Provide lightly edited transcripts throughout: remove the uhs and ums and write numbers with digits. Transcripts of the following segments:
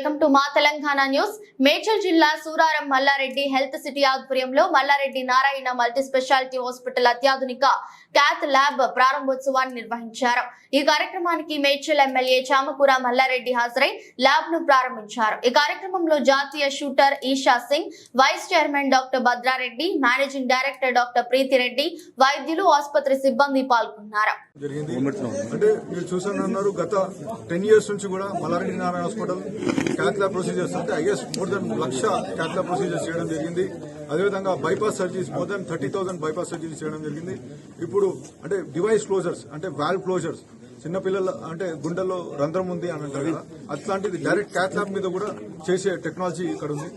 Welcome to మా Telangana news. Medchal జిల్లా Suraram Mallareddy health city ఆధ్వర్యంలో Malla Reddy Narayana multi speciality hospital అత్యాధునిక క్యాత్ ల్యాబ్ ప్రారంభోత్సవాన్ని నిర్వహించారు. ఈ కార్యక్రమానికి మేడ్చల్ ఎమ్మెల్యే చామకూర మల్లారెడ్డి హాజరై ల్యాబ్ ను ప్రారంభించారు. ఈ కార్యక్రమంలో జాతీయ shooter Esha Singh, vice chairman doctor Bhadra Reddy, managing director doctor Preethi Reddy, వైద్యులు, ఆసుపత్రి సిబ్బంది పాల్గొన్నారు. అంటే మీరు చూస్తున్నారు, గత 10 years నుంచి కూడా Mallareddy Narayana hospital cath lab procedures అంటే more than 1,00,000 cath lab procedures చేయడం జరిగింది. అదేవిధంగా bypass surgeries more than 30,000 bypass surgeries చేయడం జరిగింది. ఇప్పుడు అంటే డివైస్ క్లోజర్స్ అంటే వాల్వ్ క్లోజర్స్, చిన్నపిల్లల అంటే గుండెల్లో రంధ్రం ఉంది అని అంటారు కదా, అట్లాంటిది డైరెక్ట్ క్యాత్ ల్యాబ్ మీద కూడా చేసే టెక్నాలజీ ఇక్కడ ఉంది.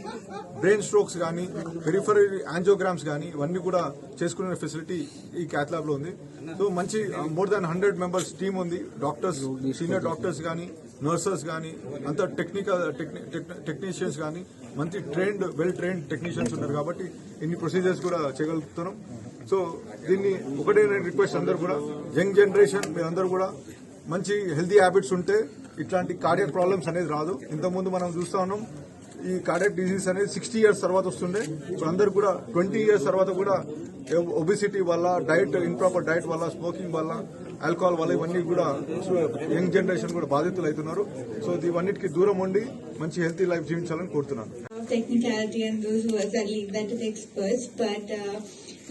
బ్రెయిన్ స్ట్రోక్స్ కానీ, పెరిఫరీ యాంజియోగ్రామ్స్ కానీ ఇవన్నీ కూడా చేసుకునే ఫెసిలిటీ ఈ క్యాత్ ల్యాబ్ లో ఉంది. సో మంచి మోర్ దాన్ 100 members టీమ్ ఉంది. డాక్టర్స్, సీనియర్ డాక్టర్స్ కానీ, నర్సెస్ కానీ, అంత టెక్నీషియన్స్ కానీ మంచి వెల్ ట్రైన్డ్ టెక్నీషియన్స్ ఉన్నారు కాబట్టి ఇన్ని ప్రొసీజర్స్ కూడా చేయగలుగుతున్నాం. సో దీన్ని ఒకటే రిక్వెస్ట్, అందరూ కూడా యంగ్ జనరేషన్ మీరందరూ కూడా మంచి హెల్తీ హ్యాబిట్స్ ఉంటే ఇట్లాంటి కార్డియాక్ ప్రాబ్లమ్స్ అనేది రాదు. ఇంతకుముందు మనం చూస్తా ఉన్నాం, ఈ కార్డియాక్ డిజీజ్ అనేది 60 years తర్వాత వస్తుండే. ఇప్పుడు అందరు కూడా 20 years తర్వాత కూడా ఒబిసిటీ వల్ల, ఇంప్రాపర్ డైట్ వల్ల, స్మోకింగ్ వల్ల, ఆల్కహాల్ వల్ల ఇవన్నీ కూడా యంగ్ జనరేషన్ కూడా బాధితులు అవుతున్నారు. సో ఇవన్నిటికీ దూరం ఉండి మంచి హెల్తీ లైఫ్ జీవించాలని కోరుతున్నాను. Technicality and those who are leave that to the experts, but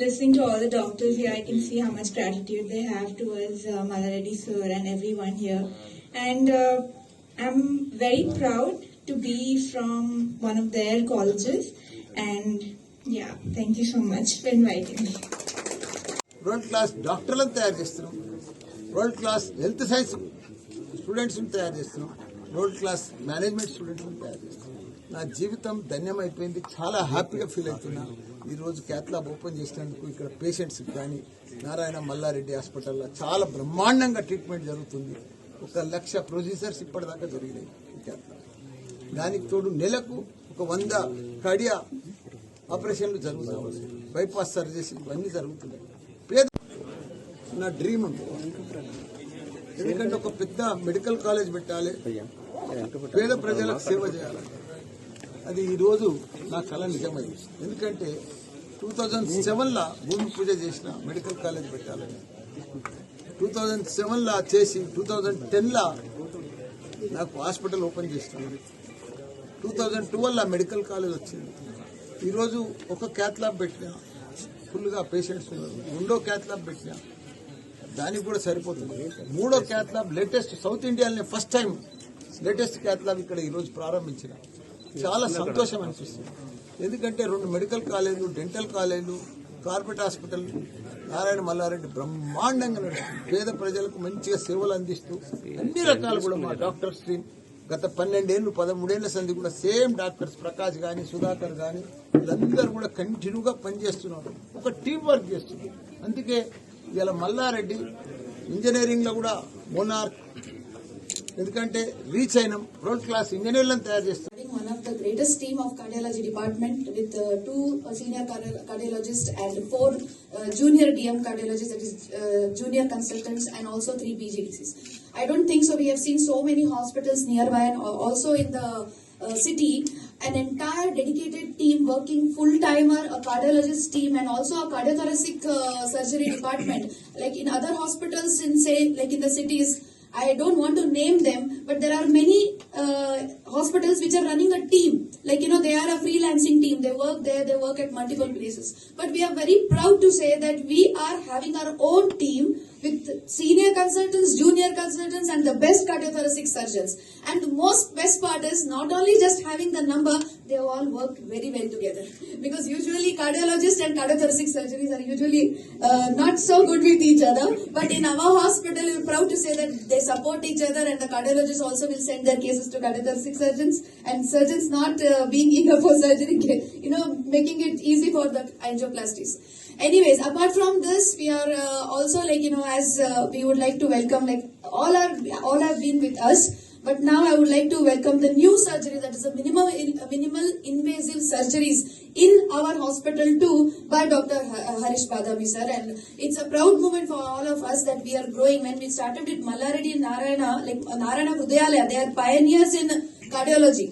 listening to all the doctors here, I can see how much gratitude they have towards Malla Reddy sir and everyone here. And I'm very proud to be from one of their colleges. And yeah, thank you so much for inviting me. World class డాక్టర్లను తయారు చేస్తున్నాం, world class health science స్టూడెంట్స్ని తయారు చేస్తున్నాం, world class management స్టూడెంట్స్ని తయారు చేస్తున్నాం. నా జీవితం ధన్యమైపోయింది. చాలా హ్యాపీగా ఫీల్ అవుతున్నా. ఈరోజు క్యాత్ ల్యాబ్ ఓపెన్ చేసినందుకు ఇక్కడ పేషెంట్స్ కానీ నారాయణ మల్లారెడ్డి హాస్పిటల్లో చాలా బ్రహ్మాండంగా ట్రీట్మెంట్ జరుగుతుంది. 1,00,000 ప్రొసీజర్స్ ఇప్పటిదాకా జరిగినాయి ఈ క్యాత్ ల్యాబ్. దానికి తోడు నెలకు 100 కార్డియా ఆపరేషన్లు జరుగుతాయి, బైపాస్ సర్జరీస్ ఇవన్నీ జరుగుతున్నాయి. నా డ్రీమ్ ఉంది, ఎందుకంటే ఒక పెద్ద మెడికల్ కాలేజ్ పెట్టాలి, పేద ప్రజలకు సేవ చేయాలి. అది ఈరోజు నా కళ నిజమైంది. ఎందుకంటే 2007లో భూమి పూజ చేసిన మెడికల్ కాలేజ్ పెట్టాలని, 2007లో చేసి 2010లో నాకు హాస్పిటల్ ఓపెన్ చేస్తున్నాను. 2012లో మెడికల్ కాలేజ్ వచ్చింది. ఈరోజు ఒక క్యాత్ ల్యాబ్ పెట్టినా ఫుల్గా పేషెంట్స్ ఉన్నారు. 2వ క్యాత్ ల్యాబ్ పెట్టినా దానికి కూడా సరిపోతుంది. 3వ క్యాత్ ల్యాబ్ లేటెస్ట్ సౌత్ ఇండియాలోనే first time latest cath lab ఇక్కడ ఈరోజు ప్రారంభించిన. చాలా సంతోషం అనిపిస్తుంది. ఎందుకంటే 2 మెడికల్ కాలేజీలు, డెంటల్ కాలేజీలు, కార్పొరేట్ హాస్పిటల్ నారాయణ మల్లారెడ్డి బ్రహ్మాండంగా నడుస్తుంది. పేద ప్రజలకు మంచిగా సేవలు అందిస్తూ అన్ని రకాలు కూడా మా డాక్టర్స్ టీం గత 12 ఏళ్ళు 13 ఏళ్ల సంది కూడా సేమ్ డాక్టర్స్ ప్రకాష్ కానీ, సుధాకర్ కానీ వీళ్ళందరూ కూడా కంటిన్యూగా పనిచేస్తున్నారు, ఒక టీం వర్క్ చేస్తున్నారు. అందుకే ఇవాళ మల్లారెడ్డి ఇంజనీరింగ్ లో కూడా మోనార్క్, ఎందుకంటే రీచ్ అయినాం, వరల్డ్ క్లాస్ ఇంజనీర్లను తయారు చేస్తాం. One of the greatest team of cardiology department with 2 senior cardiologists and 4 junior DM cardiologists, that is junior consultants, and also 3 PGDCs. I don't think so. We have seen so many hospitals nearby and also in the city, an entire dedicated team working full-timer, a cardiologist team and also a cardiothoracic surgery department. Like in other hospitals in, say, like in the cities, I don't want to name them, but there are many hospitals which are running a team. Like, they are a freelancing team. They work there, they work at multiple places. But we are very proud to say that we are having our own team with senior consultants, junior consultants and the best cardiothoracic surgeons. And the best part is not only just having the number, they all work very well together. Because usually cardiologists and cardiothoracic surgeries are usually not so good with each other. But in our hospital, we are proud to say that they support each other, and the cardiologists also will send their cases to cardiothoracic surgeons, and surgeons not being eager for surgery, making it easy for the angioplasties. Anyways, apart from this, we are also as we would like to welcome, all have been with us, but now I would like to welcome the new surgery, that is a minimal invasive surgeries in our hospital too by Dr. Harish Badami sir, and it's a proud moment for all of us that we are growing. When we started with Malla Reddy and Narayana Hrudayalaya, they are pioneers in cardiology.